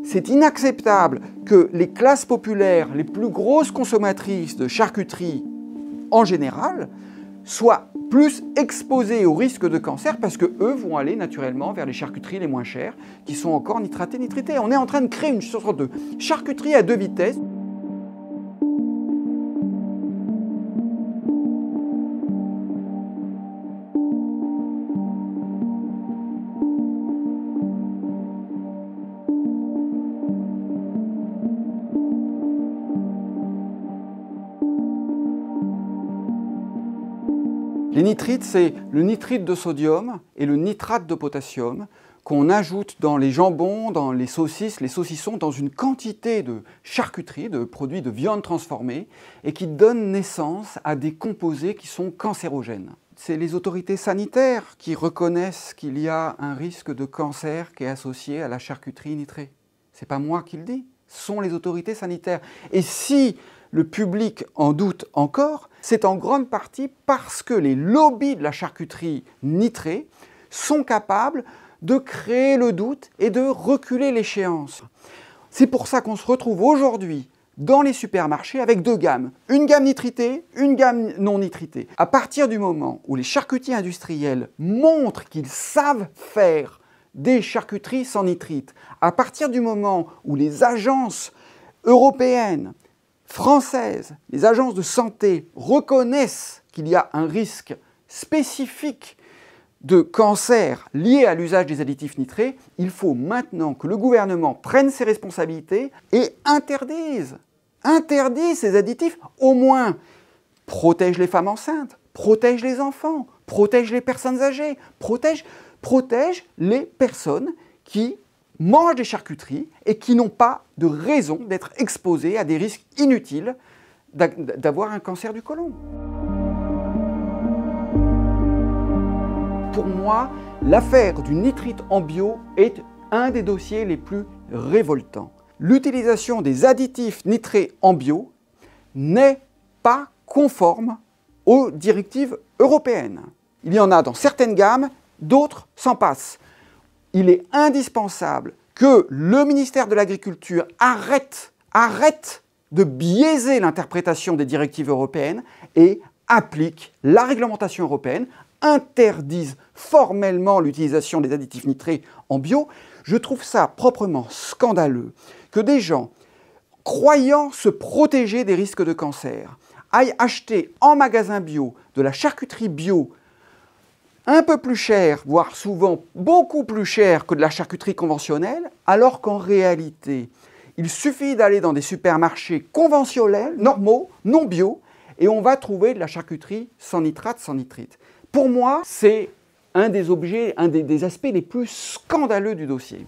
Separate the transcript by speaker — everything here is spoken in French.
Speaker 1: C'est inacceptable que les classes populaires, les plus grosses consommatrices de charcuterie en général, soient plus exposées au risque de cancer parce qu'eux vont aller naturellement vers les charcuteries les moins chères qui sont encore nitratées, nitritées. On est en train de créer une sorte de charcuterie à deux vitesses. Les nitrites, c'est le nitrite de sodium et le nitrate de potassium qu'on ajoute dans les jambons, dans les saucisses, les saucissons, dans une quantité de charcuterie, de produits de viande transformée, et qui donnent naissance à des composés qui sont cancérogènes. C'est les autorités sanitaires qui reconnaissent qu'il y a un risque de cancer qui est associé à la charcuterie nitrée. C'est pas moi qui le dis, ce sont les autorités sanitaires. Et si le public en doute encore, c'est en grande partie parce que les lobbies de la charcuterie nitrée sont capables de créer le doute et de reculer l'échéance. C'est pour ça qu'on se retrouve aujourd'hui dans les supermarchés avec deux gammes. Une gamme nitritée, une gamme non nitritée. À partir du moment où les charcutiers industriels montrent qu'ils savent faire des charcuteries sans nitrite, à partir du moment où les agences européennes, françaises, les agences de santé reconnaissent qu'il y a un risque spécifique de cancer lié à l'usage des additifs nitrés, il faut maintenant que le gouvernement prenne ses responsabilités et interdise ces additifs, au moins protège les femmes enceintes, protège les enfants, protège les personnes âgées, protège les personnes qui mangent des charcuteries et qui n'ont pas de raison d'être exposées à des risques inutiles d'avoir un cancer du côlon. Pour moi, l'affaire du nitrite en bio est un des dossiers les plus révoltants. L'utilisation des additifs nitrés en bio n'est pas conforme aux directives européennes. Il y en a dans certaines gammes, d'autres s'en passent. Il est indispensable que le ministère de l'Agriculture arrête de biaiser l'interprétation des directives européennes et applique la réglementation européenne, interdise formellement l'utilisation des additifs nitrés en bio. Je trouve ça proprement scandaleux que des gens, croyant se protéger des risques de cancer, aillent acheter en magasin bio de la charcuterie bio un peu plus cher, voire souvent beaucoup plus cher que de la charcuterie conventionnelle, alors qu'en réalité, il suffit d'aller dans des supermarchés conventionnels, normaux, non bio, et on va trouver de la charcuterie sans nitrate, sans nitrite. Pour moi, c'est un des objets, un des aspects les plus scandaleux du dossier.